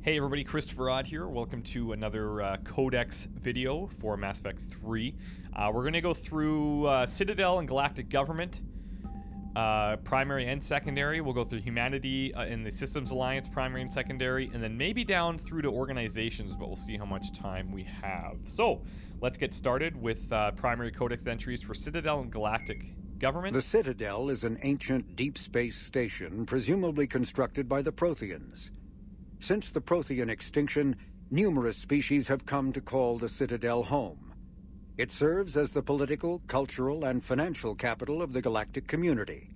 Hey everybody, ChristopherOdd here. Welcome to another Codex video for Mass Effect 3. We're going to go through Citadel and Galactic Government, primary and secondary. We'll go through Humanity in the Systems Alliance, primary and secondary, and then maybe down through to organizations, but we'll see how much time we have. So, let's get started with primary Codex entries for Citadel and Galactic Government. The Citadel is an ancient deep space station presumably constructed by the Protheans. Since the Prothean extinction, numerous species have come to call the Citadel home. It serves as the political, cultural, and financial capital of the galactic community.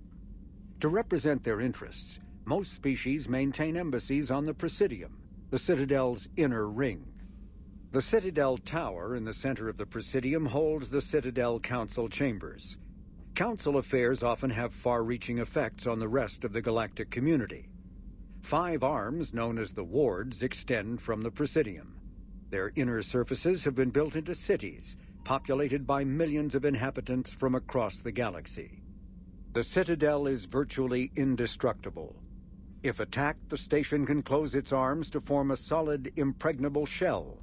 To represent their interests, most species maintain embassies on the Presidium, the Citadel's inner ring. The Citadel Tower in the center of the Presidium holds the Citadel Council chambers. Council affairs often have far-reaching effects on the rest of the galactic community. 5 arms, known as the wards, extend from the Presidium. Their inner surfaces have been built into cities, populated by millions of inhabitants from across the galaxy. The Citadel is virtually indestructible. If attacked, the station can close its arms to form a solid, impregnable shell.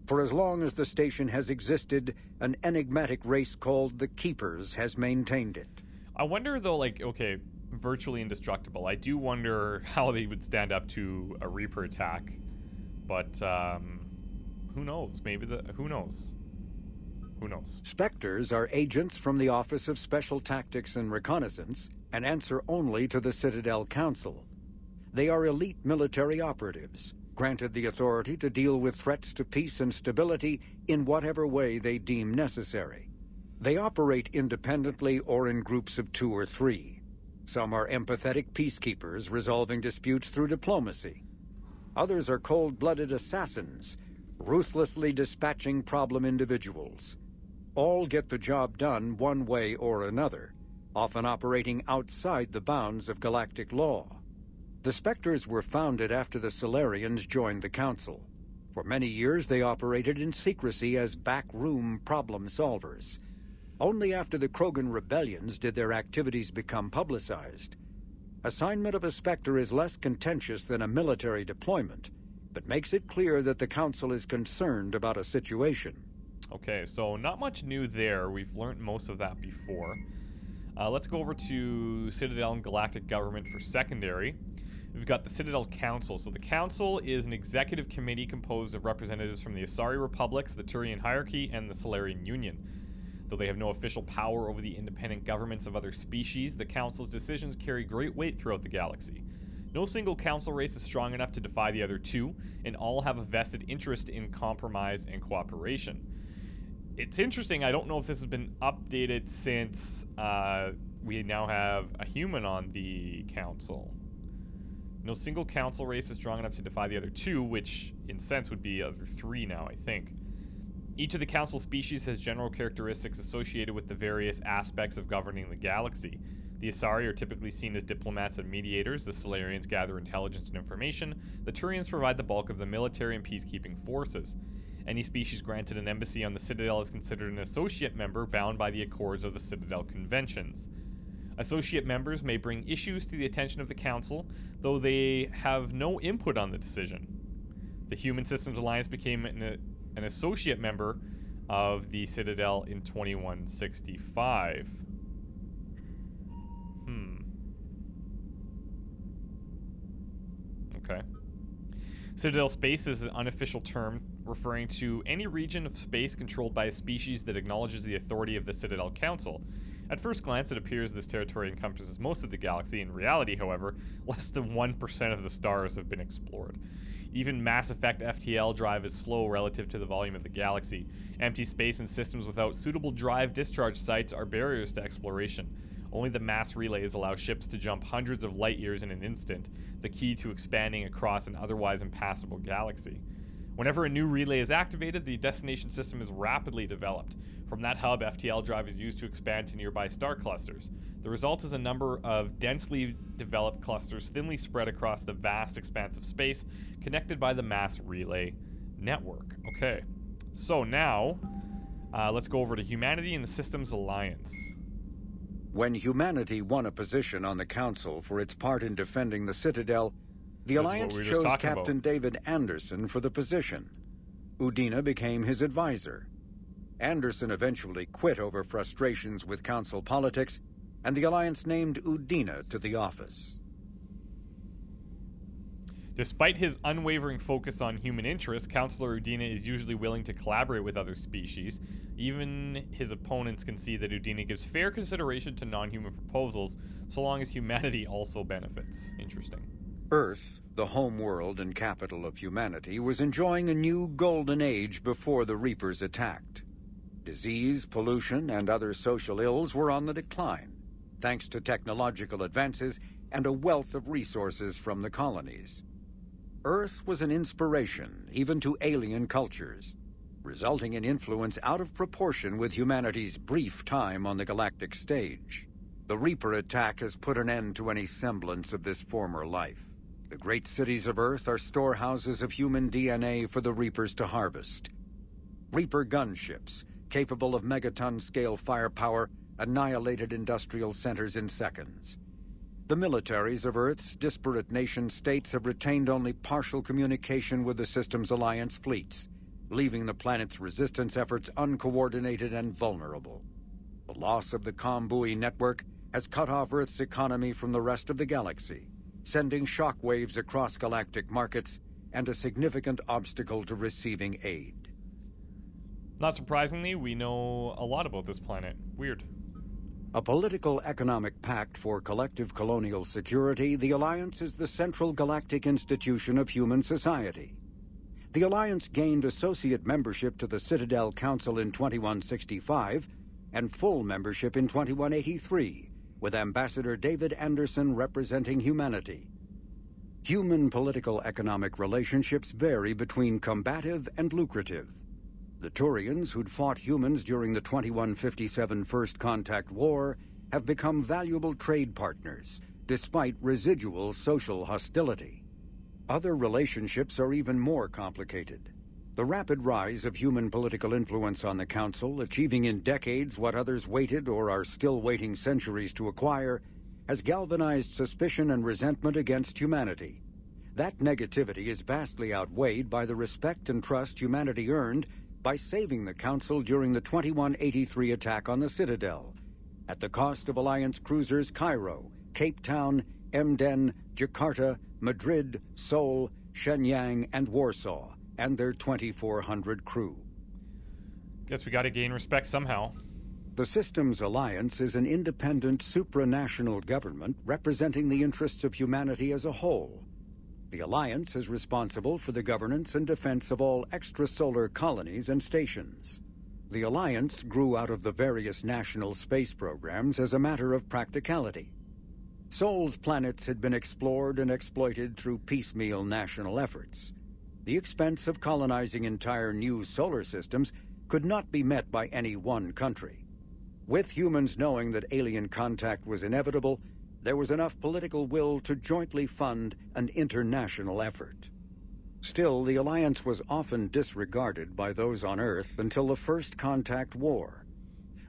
For as long as the station has existed, an enigmatic race called the Keepers has maintained it. I wonder though, okay, virtually indestructible. I do wonder how they would stand up to a Reaper attack, but who knows? Who knows? Who knows? Spectres are agents from the Office of Special Tactics and Reconnaissance and answer only to the Citadel Council. They are elite military operatives, granted the authority to deal with threats to peace and stability in whatever way they deem necessary. They operate independently or in groups of 2 or 3. Some are empathetic peacekeepers resolving disputes through diplomacy. Others are cold-blooded assassins, ruthlessly dispatching problem individuals. All get the job done one way or another, often operating outside the bounds of galactic law. The Spectres were founded after the Solarians joined the Council. For many years they operated in secrecy as backroom problem solvers. Only after the Krogan rebellions did their activities become publicized. Assignment of a Spectre is less contentious than a military deployment, but makes it clear that the Council is concerned about a situation. Okay, so not much new there. We've learned most of that before. Let's go over to Citadel and Galactic Government for secondary. We've got the Citadel Council. So the Council is an executive committee composed of representatives from the Asari Republics, the Turian Hierarchy, and the Solarian Union. Though they have no official power over the independent governments of other species, the Council's decisions carry great weight throughout the galaxy. No single Council race is strong enough to defy the other 2, and all have a vested interest in compromise and cooperation. It's interesting, I don't know if this has been updated since we now have a human on the Council. No single Council race is strong enough to defy the other 2, which in sense would be other 3 now, I think. Each of the Council species has general characteristics associated with the various aspects of governing the galaxy. The Asari are typically seen as diplomats and mediators, the Solarians gather intelligence and information, the Turians provide the bulk of the military and peacekeeping forces. Any species granted an embassy on the Citadel is considered an associate member bound by the accords of the Citadel Conventions. Associate members may bring issues to the attention of the Council, though they have no input on the decision. The Human Systems Alliance became an associate member of the Citadel in 2165. Okay. Citadel space is an unofficial term referring to any region of space controlled by a species that acknowledges the authority of the Citadel Council. At first glance, it appears this territory encompasses most of the galaxy. In reality, however, less than 1% of the stars have been explored. Even Mass Effect FTL drive is slow relative to the volume of the galaxy. Empty space and systems without suitable drive discharge sites are barriers to exploration. Only the mass relays allow ships to jump hundreds of light years in an instant, the key to expanding across an otherwise impassable galaxy. Whenever a new relay is activated, the destination system is rapidly developed. From that hub, FTL drive is used to expand to nearby star clusters. The result is a number of densely developed clusters thinly spread across the vast expanse of space, connected by the mass relay network. Okay, so now let's go over to Humanity and the Systems Alliance. When humanity won a position on the Council for its part in defending the Citadel, The This is what Alliance we were just chose talking Captain about. David Anderson for the position. Udina became his advisor. Anderson eventually quit over frustrations with council politics, and the Alliance named Udina to the office. Despite his unwavering focus on human interests, Councillor Udina is usually willing to collaborate with other species. Even his opponents can see that Udina gives fair consideration to non-human proposals, so long as humanity also benefits. Interesting. Earth, the home world and capital of humanity, was enjoying a new golden age before the Reapers attacked. Disease, pollution, and other social ills were on the decline, thanks to technological advances and a wealth of resources from the colonies. Earth was an inspiration even to alien cultures, resulting in influence out of proportion with humanity's brief time on the galactic stage. The Reaper attack has put an end to any semblance of this former life. The great cities of Earth are storehouses of human DNA for the Reapers to harvest. Reaper gunships, capable of megaton-scale firepower, annihilated industrial centers in seconds. The militaries of Earth's disparate nation-states have retained only partial communication with the system's alliance fleets, leaving the planet's resistance efforts uncoordinated and vulnerable. The loss of the Combui network has cut off Earth's economy from the rest of the galaxy, sending shockwaves across galactic markets and a significant obstacle to receiving aid. Not surprisingly, we know a lot about this planet. Weird. A political economic pact for collective colonial security, the Alliance is the central galactic institution of human society. The Alliance gained associate membership to the Citadel Council in 2165 and full membership in 2183, with Ambassador David Anderson representing humanity. Human political economic relationships vary between combative and lucrative. The Turians, who'd fought humans during the 2157 First Contact War, have become valuable trade partners, despite residual social hostility. Other relationships are even more complicated. The rapid rise of human political influence on the Council, achieving in decades what others waited or are still waiting centuries to acquire, has galvanized suspicion and resentment against humanity. That negativity is vastly outweighed by the respect and trust humanity earned by saving the Council during the 2183 attack on the Citadel, at the cost of Alliance cruisers Cairo, Cape Town, Emden, Jakarta, Madrid, Seoul, Shenyang, and Warsaw, and their 2,400 crew. Guess we gotta gain respect somehow. The system's alliance is an independent supranational government representing the interests of humanity as a whole. The alliance is responsible for the governance and defense of all extrasolar colonies and stations. The alliance grew out of the various national space programs as a matter of practicality. Sol's planets had been explored and exploited through piecemeal national efforts. The expense of colonizing entire new solar systems could not be met by any one country. With humans knowing that alien contact was inevitable, there was enough political will to jointly fund an international effort. Still, the alliance was often disregarded by those on Earth until the First Contact War.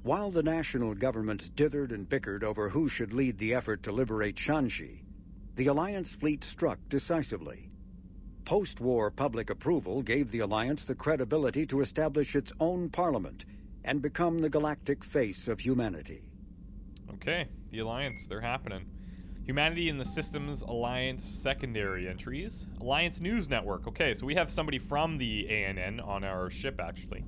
While the national governments dithered and bickered over who should lead the effort to liberate Shanxi, the alliance fleet struck decisively. Post-war public approval gave the alliance the credibility to establish its own parliament and become the galactic face of humanity. Okay, the Alliance, they're happening. Humanity in the Systems Alliance secondary entries. Alliance News Network. Okay, so we have somebody from the ANN on our ship, actually.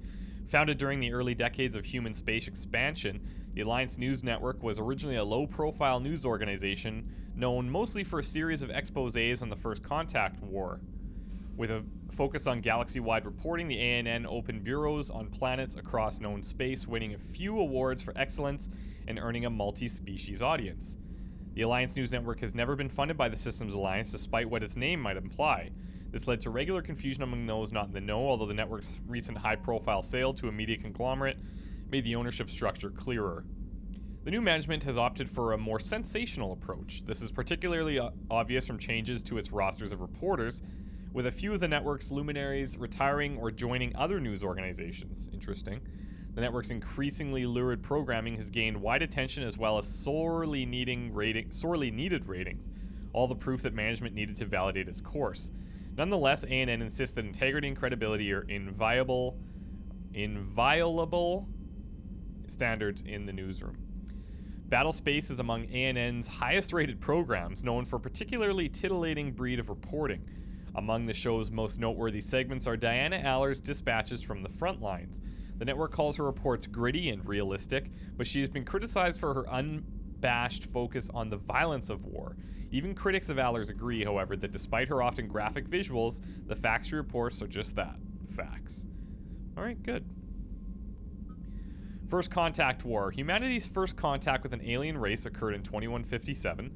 Founded during the early decades of human space expansion, the Alliance News Network was originally a low-profile news organization known mostly for a series of exposés on the First Contact War. With a focus on galaxy-wide reporting, the ANN opened bureaus on planets across known space, winning a few awards for excellence and earning a multi-species audience. The Alliance News Network has never been funded by the Systems Alliance, despite what its name might imply. This led to regular confusion among those not in the know, although the network's recent high-profile sale to a media conglomerate made the ownership structure clearer. The new management has opted for a more sensational approach. This is particularly obvious from changes to its rosters of reporters, with a few of the network's luminaries retiring or joining other news organizations. Interesting. The network's increasingly lurid programming has gained wide attention as well as sorely needed ratings. all the proof that management needed to validate its course. Nonetheless, ANN insists that integrity and credibility are inviolable standards in the newsroom. Battlespace is among ANN's highest-rated programs, known for a particularly titillating breed of reporting. Among the show's most noteworthy segments are Diana Aller's dispatches from the front lines. The network calls her reports gritty and realistic, but she has been criticized for her unabashed focus on the violence of war. Even critics of Aller's agree, however, that despite her often graphic visuals, the facts she reports are just that, facts. Alright, good. First Contact War. Humanity's first contact with an alien race occurred in 2157.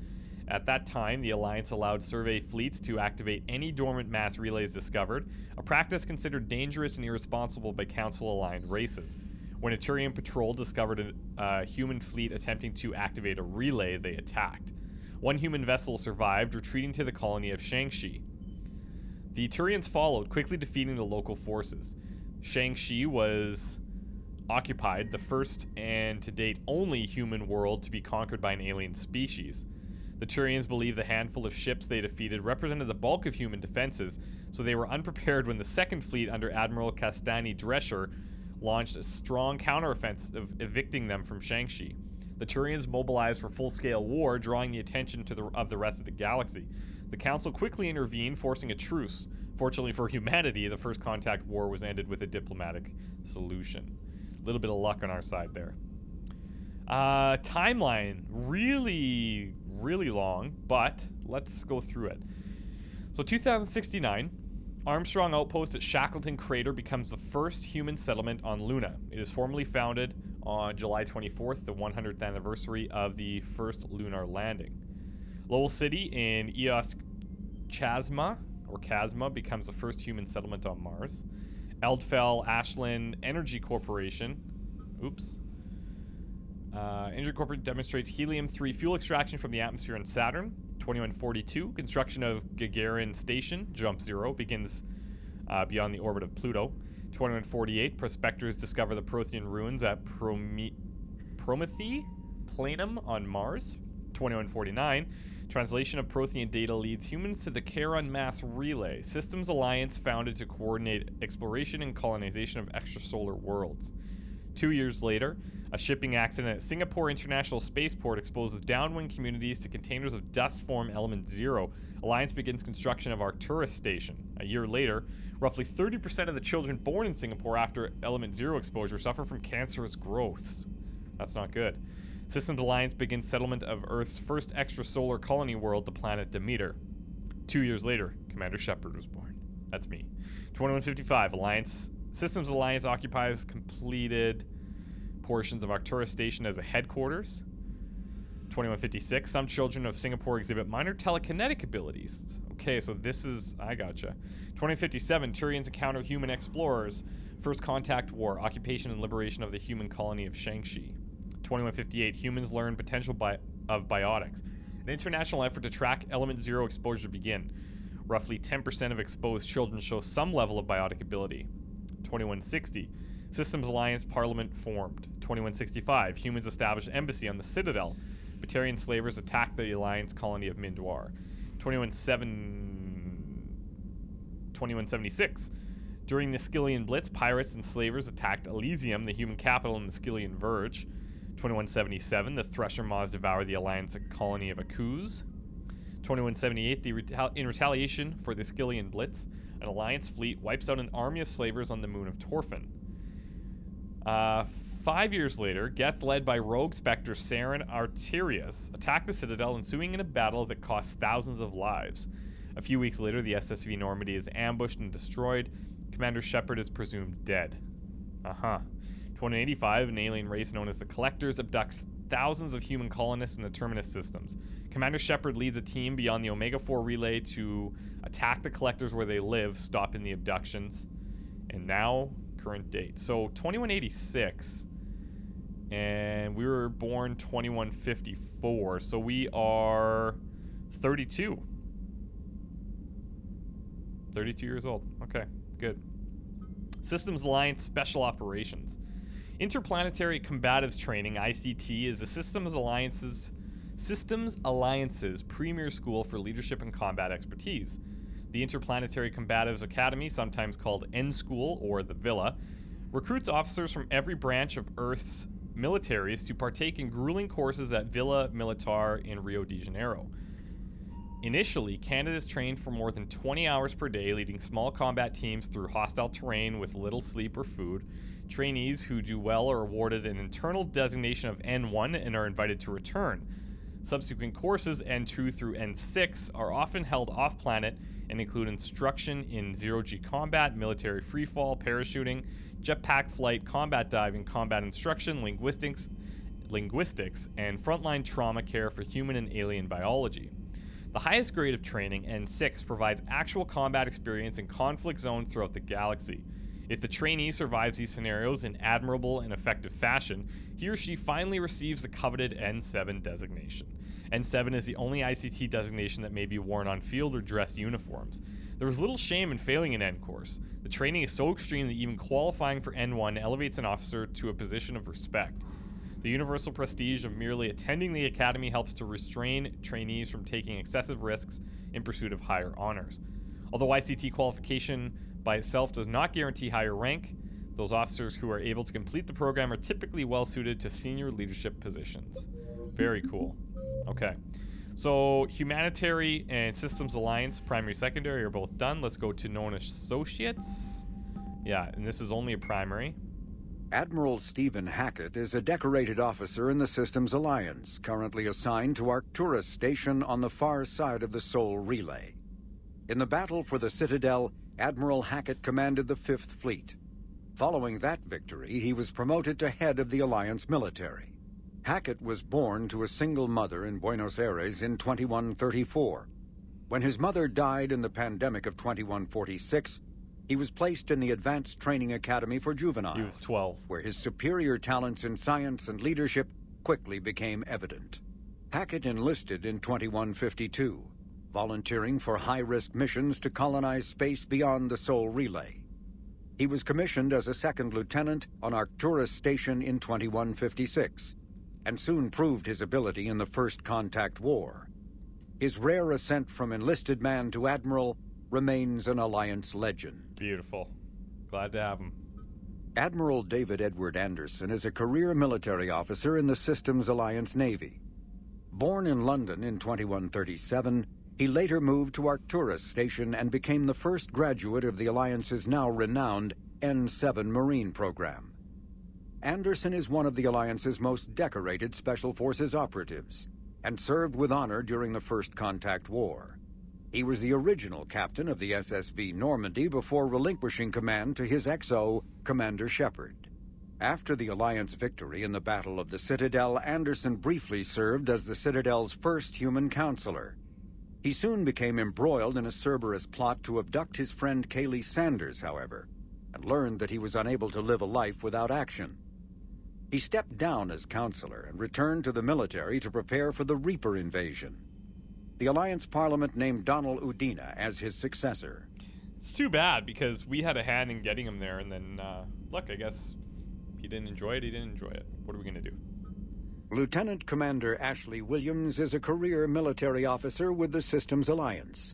At that time, the Alliance allowed survey fleets to activate any dormant mass relays discovered, a practice considered dangerous and irresponsible by Council-aligned races. When a Turian patrol discovered a human fleet attempting to activate a relay, they attacked. One human vessel survived, retreating to the colony of Shang-Chi. The Turians followed, quickly defeating the local forces. Shang-Chi was occupied, the first and to date only human world to be conquered by an alien species. The Turians believed the handful of ships they defeated represented the bulk of human defenses, so they were unprepared when the Second Fleet under Admiral Castani Drescher launched a strong counteroffensive, evicting them from Shang-Chi. The Turians mobilized for full-scale war, drawing the attention of the rest of the galaxy. The Council quickly intervened, forcing a truce. Fortunately for humanity, the First Contact War was ended with a diplomatic solution. A little bit of luck on our side there. Timeline. Really long, but let's go through it. So 2069, Armstrong Outpost at Shackleton Crater becomes the first human settlement on Luna. It is formally founded on July 24th, the 100th anniversary of the first lunar landing. Lowell City in Eos Chasma becomes the first human settlement on Mars. Eldfell Ashland Energy Corporation, Energy Corporation demonstrates helium-3 fuel extraction from the atmosphere on Saturn. 2142, construction of Gagarin Station, Jump Zero, begins beyond the orbit of Pluto. 2148, prospectors discover the Prothean ruins at Promethe Planum on Mars. 2149, translation of Prothean data leads humans to the Charon Mass Relay, Systems Alliance founded to coordinate exploration and colonization of extrasolar worlds. 2 years later, a shipping accident at Singapore International Spaceport exposes downwind communities to containers of dust form element 0. Alliance begins construction of Arcturus Station. A year later, roughly 30% of the children born in Singapore after element 0 exposure suffer from cancerous growths. That's not good. Systems Alliance begins settlement of Earth's first extrasolar colony world, the planet Demeter. 2 years later, Commander Shepard was born. That's me. 2155, Systems Alliance occupies completed portions of Arcturus Station as a headquarters. 2156, some children of Singapore exhibit minor telekinetic abilities. Okay, so this is, I gotcha. 2057, Turians encounter human explorers. First Contact War, occupation and liberation of the human colony of Shang-Chi. 2158, humans learn potential of biotics. An international effort to track element 0 exposure begin. Roughly 10% of exposed children show some level of biotic ability. 2160, Systems Alliance Parliament formed. 2165, humans establish embassy on the Citadel. Batarian slavers attack the Alliance colony of Mindwar. 2176, during the Skillian Blitz, pirates and slavers attacked Elysium, the human capital in the Skillian Verge. 2177, the Thresher Maws devour the Alliance colony of Akuz. 2178, in retaliation for the Skillian Blitz, an Alliance fleet wipes out an army of slavers on the moon of Torfin. 5 years later, Geth, led by rogue Spectre Saren Arterius, attacked the Citadel, ensuing in a battle that cost thousands of lives. A few weeks later, the SSV Normandy is ambushed and destroyed. Commander Shepard is presumed dead. 2085, an alien race known as the Collectors abducts thousands of human colonists in the Terminus systems. Commander Shepard leads a team beyond the Omega-4 relay to attack the Collectors where they live, stopping the abductions. And now, current date. So, 2186, and we were born 2154, so we are 32. 32 years old. Okay, good. Systems Alliance Special Operations. Interplanetary Combatives Training, ICT, is the Systems Alliance's Systems Alliance's premier school for leadership and combat expertise. The Interplanetary Combatives Academy, sometimes called N School or the Villa, recruits officers from every branch of Earth's militaries to partake in grueling courses at Villa Militar in Rio de Janeiro. Initially, candidates trained for more than 20 hours per day, leading small combat teams through hostile terrain with little sleep or food. Trainees who do well are awarded an internal designation of N1 and are invited to return. Subsequent courses, N2 through N6, are often held off-planet and include instruction in zero-G combat, military freefall, parachuting, jetpack flight, combat diving, combat instruction, linguistics, and frontline trauma care for human and alien biology. The highest grade of training, N6, provides actual combat experience in conflict zones throughout the galaxy. If the trainee survives these scenarios in admirable and effective fashion, he or she finally receives the coveted N7 designation. N7 is the only ICT designation that may be worn on field or dress uniforms. There is little shame in failing an N course. The training is so extreme that even qualifying for N1 elevates an officer to a position of respect. The universal prestige of merely attending the academy helps to restrain trainees from taking excessive risks in pursuit of higher honors. Although ICT qualification by itself does not guarantee higher rank, those officers who are able to complete the program are typically well suited to senior leadership positions. Very cool. Okay. So Humanitarian and Systems Alliance, primary, secondary are both done. Let's go to known associates. Yeah, and this is only a primary. Admiral Stephen Hackett is a decorated officer in the Systems Alliance, currently assigned to Arcturus Station on the far side of the Sol Relay. In the battle for the Citadel, Admiral Hackett commanded the 5th Fleet. Following that victory, he was promoted to head of the Alliance military. Hackett was born to a single mother in Buenos Aires in 2134. When his mother died in the pandemic of 2146, he was placed in the Advanced Training Academy for Juveniles. He was 12. Where his superior talents in science and leadership quickly became evident. Hackett enlisted in 2152, volunteering for high-risk missions to colonize space beyond the Sol Relay. He was commissioned as a second lieutenant on Arcturus Station in 2156, and soon proved his ability in the First Contact War. His rare ascent from enlisted man to admiral remains an Alliance legend. Beautiful. Glad to have him. Admiral David Edward Anderson is a career military officer in the Systems Alliance Navy. Born in London in 2137, he later moved to Arcturus Station and became the first graduate of the Alliance's now renowned N7 Marine program. Anderson is one of the Alliance's most decorated Special Forces operatives and served with honor during the First Contact War. He was the original captain of the SSV Normandy before relinquishing command to his XO, Commander Shepard. After the Alliance victory in the Battle of the Citadel, Anderson briefly served as the Citadel's first human counselor. He soon became embroiled in a Cerberus plot to abduct his friend Kaylee Sanders, however, and learned that he was unable to live a life without action. He stepped down as counselor and returned to the military to prepare for the Reaper invasion. The Alliance Parliament named Donald Udina as his successor. It's too bad, because we had a hand in getting him there, and then, look, I guess if he didn't enjoy it, he didn't enjoy it. What are we going to do? Lieutenant Commander Ashley Williams is a career military officer with the Systems Alliance.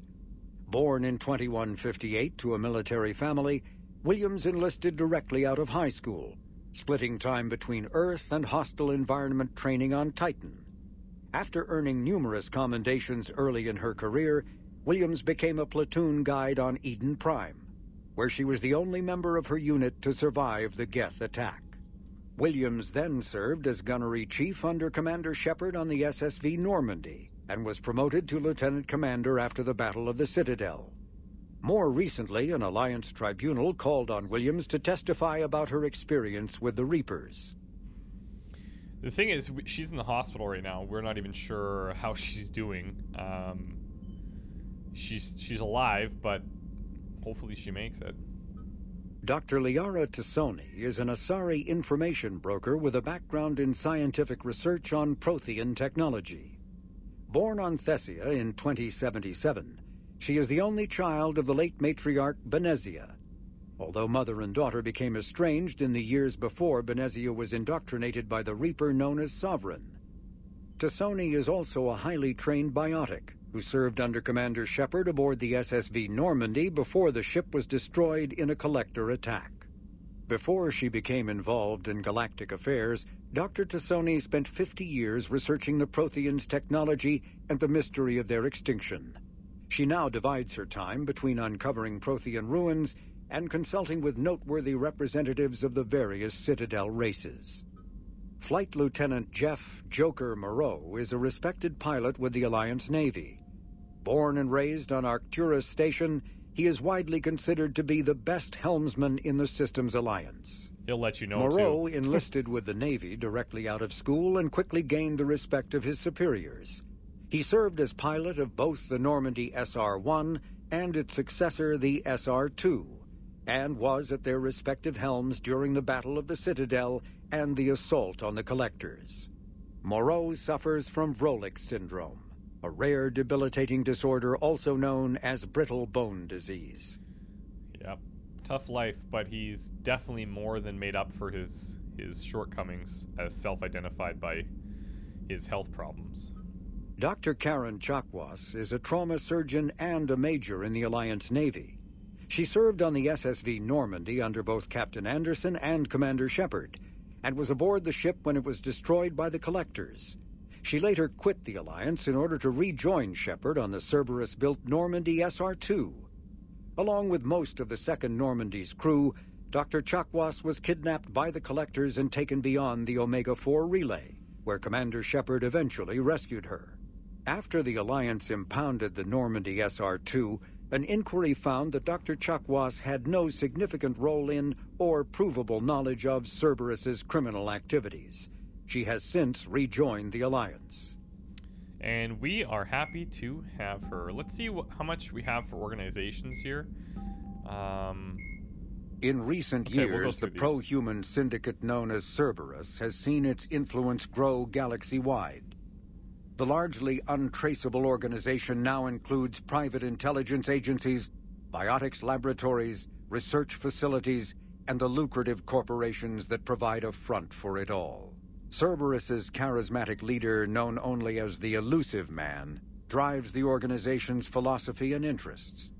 Born in 2158 to a military family, Williams enlisted directly out of high school, splitting time between Earth and hostile environment training on Titan. After earning numerous commendations early in her career, Williams became a platoon guide on Eden Prime, where she was the only member of her unit to survive the Geth attack. Williams then served as gunnery chief under Commander Shepard on the SSV Normandy, and was promoted to lieutenant commander after the Battle of the Citadel. More recently, an Alliance tribunal called on Williams to testify about her experience with the Reapers. The thing is, she's in the hospital right now. We're not even sure how she's doing. She's alive, but hopefully she makes it. Dr. Liara Tassoni is an Asari information broker with a background in scientific research on Prothean technology. Born on Thessia in 2077, she is the only child of the late matriarch Benezia. Although mother and daughter became estranged in the years before Benezia was indoctrinated by the Reaper known as Sovereign. Tassoni is also a highly trained biotic who served under Commander Shepard aboard the SSV Normandy before the ship was destroyed in a collector attack. Before she became involved in galactic affairs, Dr. Tassoni spent 50 years researching the Protheans' technology and the mystery of their extinction. She now divides her time between uncovering Prothean ruins and consulting with noteworthy representatives of the various Citadel races. Flight Lieutenant Jeff Joker Moreau is a respected pilot with the Alliance Navy. Born and raised on Arcturus Station, he is widely considered to be the best helmsman in the Systems Alliance. He'll let you know, Moreau too. enlisted with the Navy directly out of school and quickly gained the respect of his superiors. He served as pilot of both the Normandy SR-1 and its successor, the SR-2, and was at their respective helms during the Battle of the Citadel and the assault on the Collectors. Moreau suffers from Vrolik syndrome, a rare debilitating disorder also known as brittle bone disease. Yep. Tough life, but he's definitely more than made up for his shortcomings as self-identified by his health problems. Dr. Karen Chakwas is a trauma surgeon and a major in the Alliance Navy. She served on the SSV Normandy under both Captain Anderson and Commander Shepard, and was aboard the ship when it was destroyed by the Collectors. She later quit the Alliance in order to rejoin Shepard on the Cerberus-built Normandy SR-2. Along with most of the Second Normandy's crew, Dr. Chakwas was kidnapped by the Collectors and taken beyond the Omega-4 relay, where Commander Shepard eventually rescued her. After the Alliance impounded the Normandy SR-2, an inquiry found that Dr. Chakwas had no significant role in or provable knowledge of Cerberus's criminal activities. She has since rejoined the Alliance. And we are happy to have her. Let's see how much we have for organizations here. In recent years, the pro-human syndicate known as Cerberus has seen its influence grow galaxy-wide. The largely untraceable organization now includes private intelligence agencies, biotics laboratories, research facilities, and the lucrative corporations that provide a front for it all. Cerberus's charismatic leader, known only as the Elusive Man, drives the organization's philosophy and interests.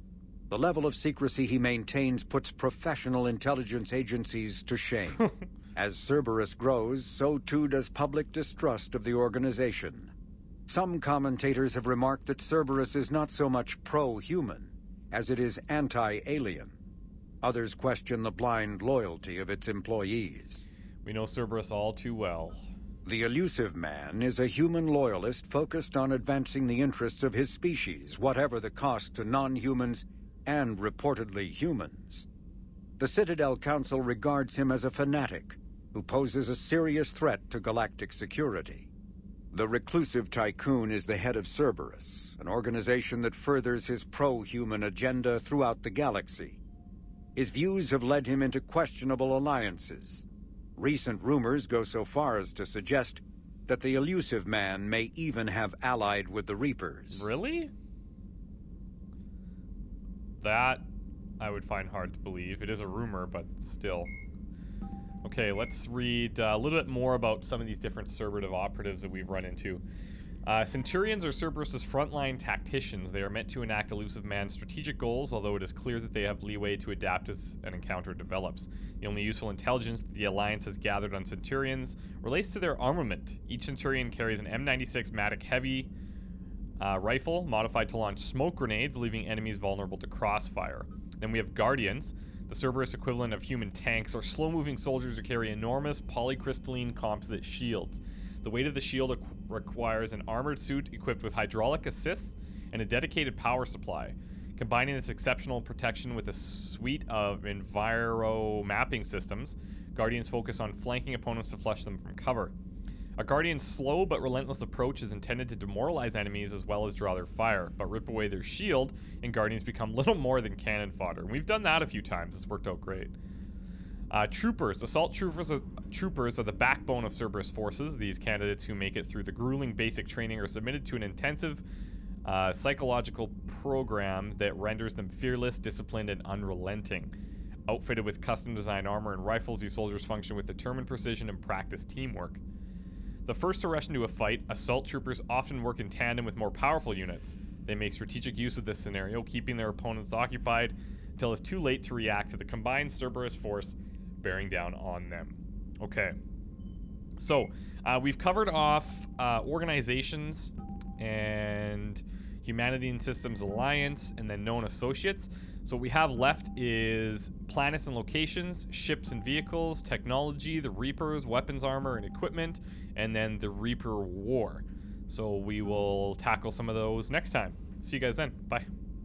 The level of secrecy he maintains puts professional intelligence agencies to shame. As Cerberus grows, so too does public distrust of the organization. Some commentators have remarked that Cerberus is not so much pro-human as it is anti-alien. Others question the blind loyalty of its employees. We know Cerberus all too well. The Elusive Man is a human loyalist focused on advancing the interests of his species, whatever the cost to non-humans and reportedly humans. The Citadel Council regards him as a fanatic who poses a serious threat to galactic security. The reclusive tycoon is the head of Cerberus, an organization that furthers his pro-human agenda throughout the galaxy. His views have led him into questionable alliances. Recent rumors go so far as to suggest that the Elusive Man may even have allied with the Reapers. Really? That I would find hard to believe. It is a rumor, but still. Okay, let's read a little bit more about some of these different Cerberus operatives that we've run into. Centurions are Cerberus's frontline tacticians. They are meant to enact Elusive Man's strategic goals, although it is clear that they have leeway to adapt as an encounter develops. The only useful intelligence that the Alliance has gathered on Centurions relates to their armament. Each Centurion carries an M96 Matic heavy rifle, modified to launch smoke grenades, leaving enemies vulnerable to crossfire. Then we have Guardians. The Cerberus equivalent of human tanks are slow-moving soldiers who carry enormous polycrystalline composite shields. The weight of the shield requires an armored suit equipped with hydraulic assists and a dedicated power supply. Combining this exceptional protection with a suite of enviro mapping systems, Guardians focus on flanking opponents to flush them from cover. A Guardian's slow but relentless approach is intended to demoralize enemies as well as draw their fire, but rip away their shield, and Guardians become little more than cannon fodder. We've done that a few times. It's worked out great. Troopers. Assault troopers are the backbone of Cerberus forces. These candidates who make it through the grueling basic training are submitted to an intensive psychological program that renders them fearless, disciplined, and unrelenting. Outfitted with custom-designed armor and rifles, these soldiers function with determined precision and practiced teamwork. The first to rush into a fight, assault troopers often work in tandem with more powerful units. They make strategic use of this scenario, keeping their opponents occupied until it's too late to react to the combined Cerberus force bearing down on them. Okay. So, we've covered off organizations and Humanity and Systems Alliance, and then known associates. So what we have left is planets and locations, ships and vehicles, technology, the Reapers, weapons, armor, and equipment, and then the Reaper War. So we will tackle some of those next time. See you guys then. Bye.